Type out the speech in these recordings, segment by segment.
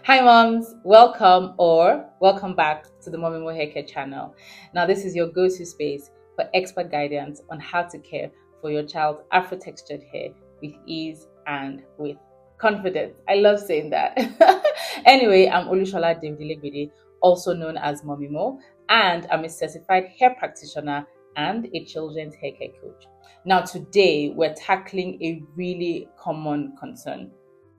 Hi moms, welcome back to the Mommy Mo Haircare channel. Now this is your go-to space for expert guidance on how to care for your child's afro-textured hair with ease and with confidence. I love saying that. Anyway, I'm Olushola Devdilegbede, also known as Mommy Mo, and I'm a certified hair practitioner and a children's haircare coach. Now today we're tackling a really common concern: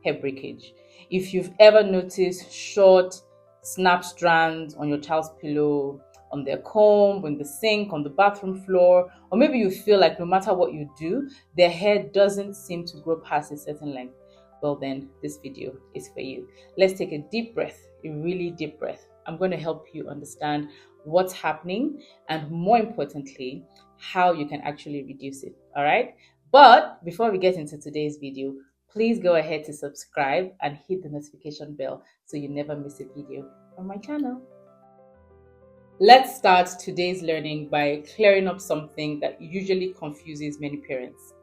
hair breakage. If you've ever noticed short snap strands on your child's pillow, on their comb, in the sink, on the bathroom floor, or maybe you feel like no matter what you do, their hair doesn't seem to grow past a certain length, well, then this video is for you. Let's take a deep breath, a really deep breath. I'm going to help you understand what's happening and, more importantly, how you can actually reduce it. All right. But before we get into today's video, please go ahead to subscribe and hit the notification bell so you never miss a video on my channel. Let's start today's learning by clearing up something that usually confuses many parents: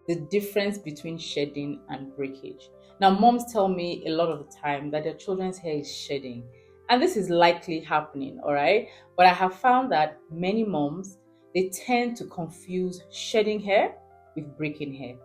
the difference between shedding and breakage. Now, moms tell me a lot of the time that their children's hair is shedding, and this is likely happening, all right? But I have found that many moms, they tend to confuse shedding hair with breaking hair.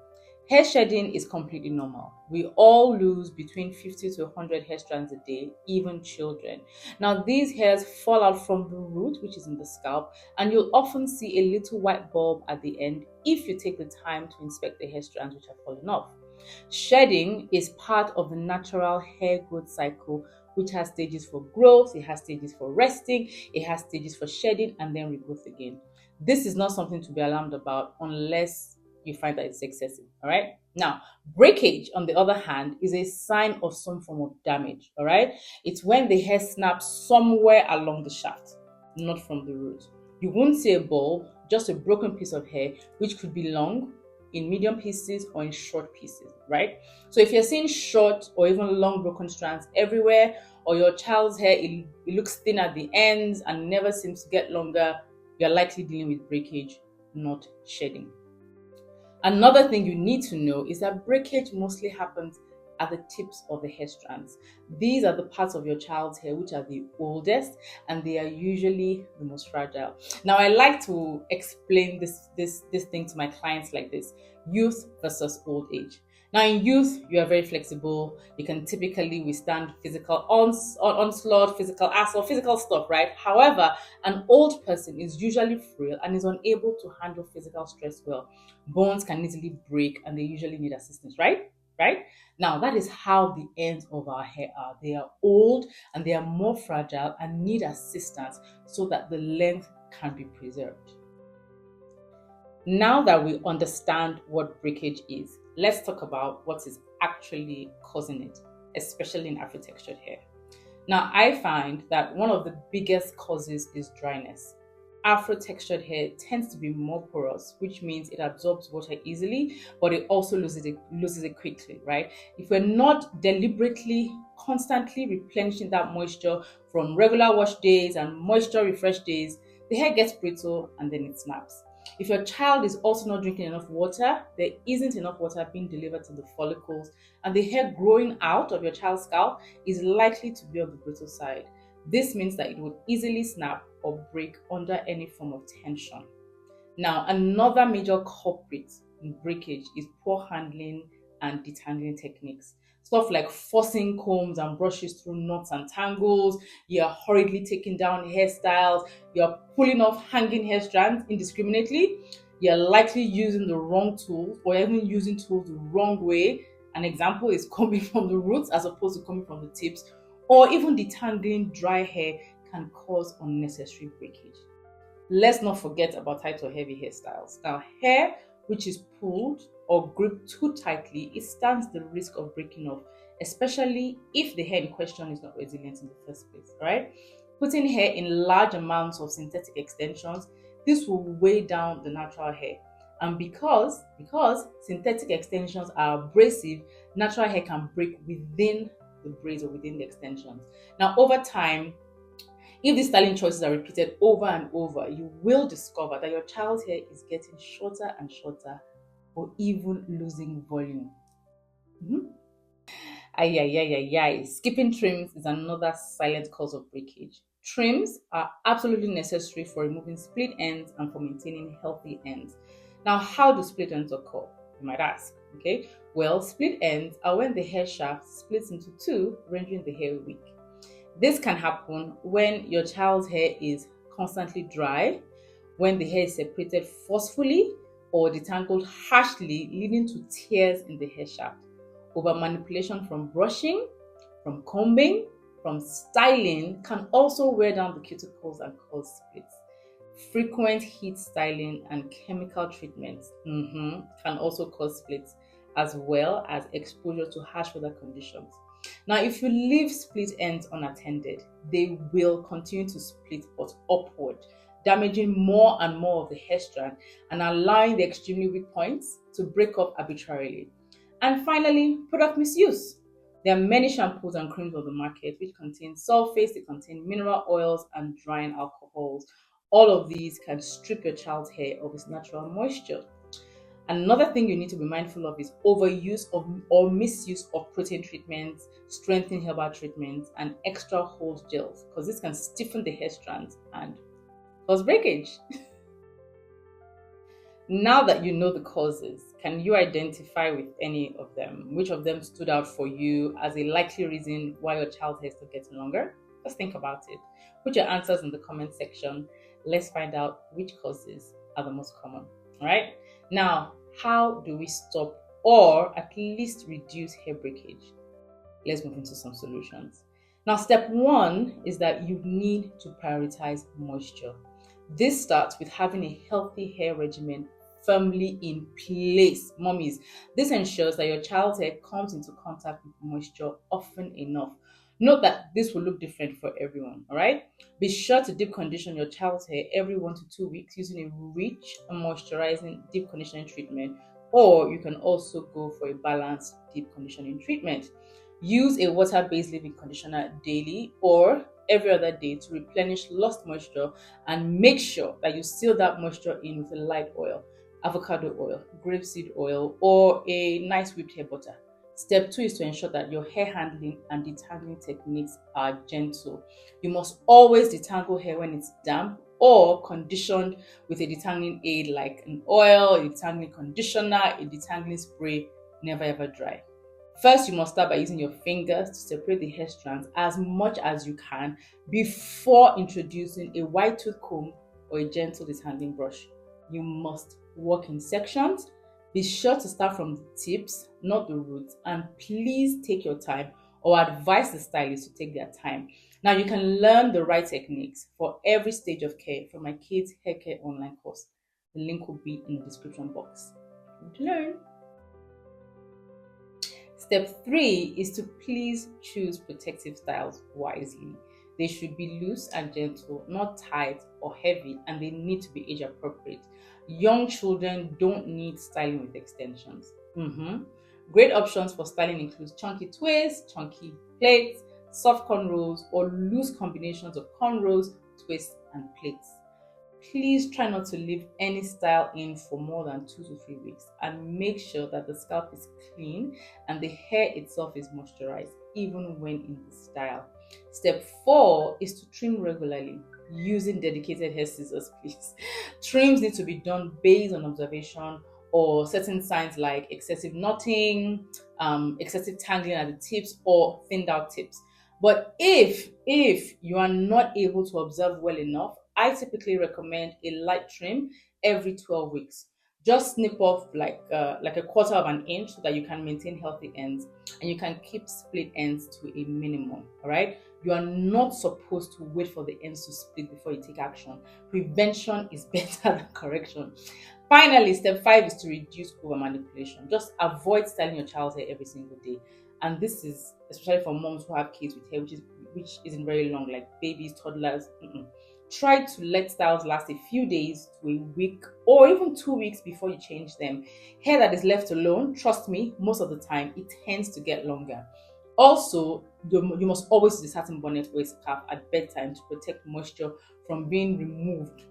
Hair shedding is completely normal. We all lose between 50 to 100 hair strands a day, even children. Now, these hairs fall out from the root, which is in the scalp, and you'll often see a little white bulb at the end if you take the time to inspect the hair strands which have fallen off. Shedding is part of the natural hair growth cycle, which has stages for growth, it has stages for resting, it has stages for shedding, and then regrowth again. This is not something to be alarmed about unless you find that it's excessive. All right. Now, breakage, on the other hand, is a sign of some form of damage. All right. It's when the hair snaps somewhere along the shaft, not from the root. You won't see a bulb, just a broken piece of hair, which could be long, in medium pieces, or in short pieces, right? So if you're seeing short or even long broken strands everywhere, or your child's hair, it looks thin at the ends and never seems to get longer, you're likely dealing with breakage, not shedding. Another thing you need to know is that breakage mostly happens at the tips of the hair strands. These are the parts of your child's hair which are the oldest, and they are usually the most fragile. Now, I like to explain this thing to my clients like this: youth versus old age. Now, in youth, you are very flexible. You can typically withstand physical onslaught, physical assault, physical stuff, right? However, an old person is usually frail and is unable to handle physical stress well. Bones can easily break and they usually need assistance, right? Right? Now, that is how the ends of our hair are. They are old and they are more fragile and need assistance so that the length can be preserved. Now that we understand what breakage is, let's talk about what is actually causing it, especially in afro-textured hair. Now, I find that one of the biggest causes is dryness. Afro-textured hair tends to be more porous, which means it absorbs water easily, but it also loses it quickly, right? If we're not deliberately, constantly replenishing that moisture from regular wash days and moisture refresh days, the hair gets brittle and then it snaps. If your child is also not drinking enough water, there isn't enough water being delivered to the follicles, and the hair growing out of your child's scalp is likely to be on the brittle side. This means that it would easily snap or break under any form of tension. Now, another major culprit in breakage is poor handling and detangling techniques. Stuff like forcing combs and brushes through knots and tangles, you're hurriedly taking down hairstyles, you're pulling off hanging hair strands indiscriminately, you're likely using the wrong tools or even using tools the wrong way. An example is combing from the roots as opposed to combing from the tips, or even detangling dry hair can cause unnecessary breakage. Let's not forget about tight or heavy hairstyles. Now, hair which is pulled or gripped too tightly, it stands the risk of breaking off, especially if the hair in question is not resilient in the first place, right? Putting hair in large amounts of synthetic extensions, this will weigh down the natural hair. And because synthetic extensions are abrasive, natural hair can break within the braids or within the extensions. Now, over time, if these styling choices are repeated over and over, you will discover that your child's hair is getting shorter and shorter, or even losing volume. Mhm. Ay, ay, ay, ay, ay. Skipping trims is another silent cause of breakage. Trims are absolutely necessary for removing split ends and for maintaining healthy ends. Now, how do split ends occur? You might ask. Okay. Well, split ends are when the hair shaft splits into two, rendering the hair weak. This can happen when your child's hair is constantly dry, when the hair is separated forcefully or detangled harshly, leading to tears in the hair shaft. Over manipulation from brushing, from combing, from styling can also wear down the cuticles and cause splits. Frequent heat styling and chemical treatments can also cause splits, as well as exposure to harsh weather conditions. Now, if you leave split ends unattended, they will continue to split but upward, damaging more and more of the hair strand and allowing the extremely weak points to break off arbitrarily. And finally, product misuse. There are many shampoos and creams on the market which contain sulfates, they contain mineral oils, and drying alcohols. All of these can strip your child's hair of its natural moisture. Another thing you need to be mindful of is overuse of or misuse of protein treatments, strengthening herbal treatments, and extra hold gels, because this can stiffen the hair strands and cause breakage. Now that you know the causes, can you identify with any of them? Which of them stood out for you as a likely reason why your child's hair is still getting longer? Just think about it. Put your answers in the comment section. Let's find out which causes are the most common. All right. Now, how do we stop or at least reduce hair breakage? Let's move into some solutions. Now, step one is that you need to prioritize moisture. This starts with having a healthy hair regimen firmly in place. Mommies, this ensures that your child's hair comes into contact with moisture often enough. Note that this will look different for everyone, all right? Be sure to deep condition your child's hair every 1 to 2 weeks using a rich and moisturizing deep conditioning treatment, or you can also go for a balanced deep conditioning treatment. Use a water-based leave-in conditioner daily or every other day to replenish lost moisture, and make sure that you seal that moisture in with a light oil, avocado oil, grapeseed oil, or a nice whipped hair butter. Step two is to ensure that your hair handling and detangling techniques are gentle. You must always detangle hair when it's damp or conditioned with a detangling aid like an oil, a detangling conditioner, a detangling spray, never ever dry. First, you must start by using your fingers to separate the hair strands as much as you can before introducing a wide tooth comb or a gentle detangling brush. You must work in sections. Be sure to start from the tips, not the roots, and please take your time, or advise the stylist to take their time. Now, you can learn the right techniques for every stage of care from my kids' hair care online course. The link will be in the description box. Learn. Step three is to please choose protective styles wisely. They should be loose and gentle, not tight or heavy, and they need to be age appropriate. Young children don't need styling with extensions. Great options for styling include chunky twists, chunky plaits, soft cornrows, or loose combinations of cornrows, twists, and plaits. Please try not to leave any style in for more than 2 to 3 weeks, and make sure that the scalp is clean and the hair itself is moisturized even when in the style. Step 4 is to trim regularly using dedicated hair scissors, please. Trims need to be done based on observation or certain signs like excessive knotting, excessive tangling at the tips, or thinned out tips. But if you are not able to observe well enough, I typically recommend a light trim every 12 weeks. Just snip off like a quarter of an inch so that you can maintain healthy ends, and you can keep split ends to a minimum. All right. You are not supposed to wait for the ends to split before you take action. Prevention is better than correction. Finally, step 5 is to reduce over manipulation. Just avoid styling your child's hair every single day. And this is especially for moms who have kids with hair which isn't very long, like babies, toddlers. Try to let styles last a few days to a week or even 2 weeks before you change them. Hair that is left alone, trust me, most of the time it tends to get longer. Also, you must always use a satin bonnet or a scarf at bedtime to protect moisture from being removed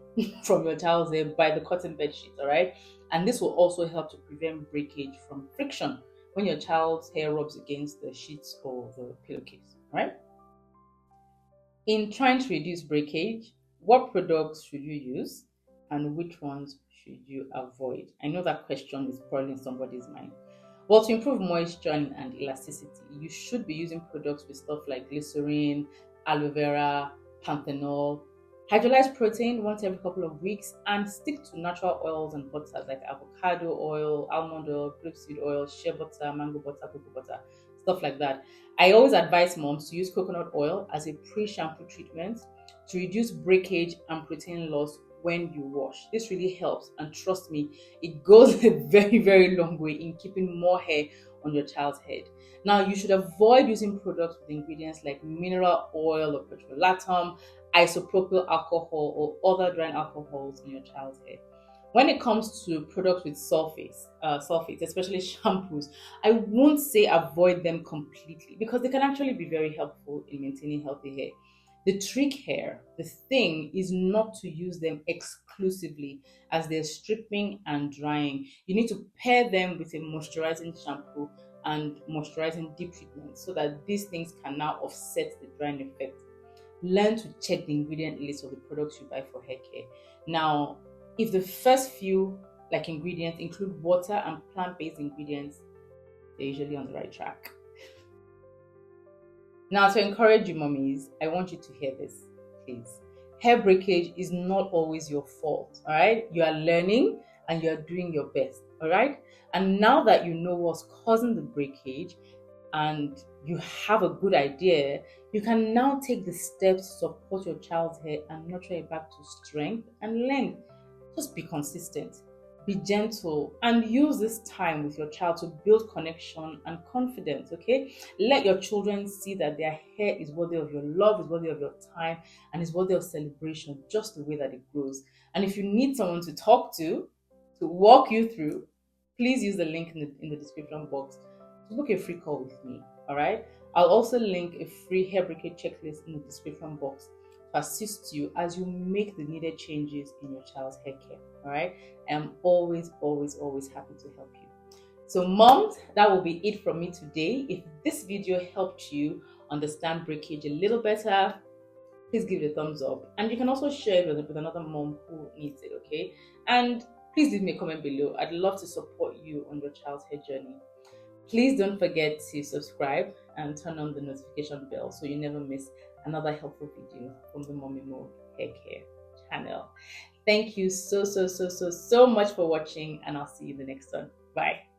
from your child's hair by the cotton bed sheet, all right? And this will also help to prevent breakage from friction. when your child's hair rubs against the sheets or the pillowcase, right? In trying to reduce breakage, what products should you use and which ones should you avoid? I know that question is probably in somebody's mind. Well, to improve moisture and elasticity, you should be using products with stuff like glycerin, aloe vera, panthenol, hydrolyzed protein once every couple of weeks, and stick to natural oils and butters like avocado oil, almond oil, grapeseed oil, shea butter, mango butter, cocoa butter, stuff like that. I always advise moms to use coconut oil as a pre-shampoo treatment to reduce breakage and protein loss when you wash. This really helps, and trust me, it goes a very, very long way in keeping more hair on your child's head. Now, you should avoid using products with ingredients like mineral oil or petrolatum, isopropyl alcohol, or other drying alcohols on your child's hair. When it comes to products with sulfates, especially shampoos, I won't say avoid them completely because they can actually be very helpful in maintaining healthy hair. The trick here, the thing, is not to use them exclusively as they're stripping and drying. You need to pair them with a moisturizing shampoo and moisturizing deep treatment so that these things can now offset the drying effect. Learn to check the ingredient list of the products you buy for hair care. Now, if the first few ingredients include water and plant-based ingredients, they're usually on the right track. Now, to encourage you mummies, I want you to hear this, please. Hair breakage is not always your fault, all right? You are learning and you are doing your best, all right? And now that you know what's causing the breakage and you have a good idea, you can now take the steps to support your child's hair and nurture it back to strength and length. Just be consistent, be gentle, and use this time with your child to build connection and confidence, okay? Let your children see that their hair is worthy of your love, is worthy of your time, and is worthy of celebration just the way that it grows. And if you need someone to talk to walk you through, please use the link in the description box to book a free call with me, all right? I'll also link a free hair breakage checklist in the description box to assist you as you make the needed changes in your child's hair care, all right? I'm always, always, always happy to help you. So moms, that will be it from me today. If this video helped you understand breakage a little better, please give it a thumbs up. And you can also share it with another mom who needs it, okay? And please leave me a comment below. I'd love to support you on your child's hair journey. Please don't forget to subscribe and turn on the notification bell so you never miss another helpful video from the Mommy Mo Hair Care channel. Thank you so much for watching, and I'll see you in the next one. Bye.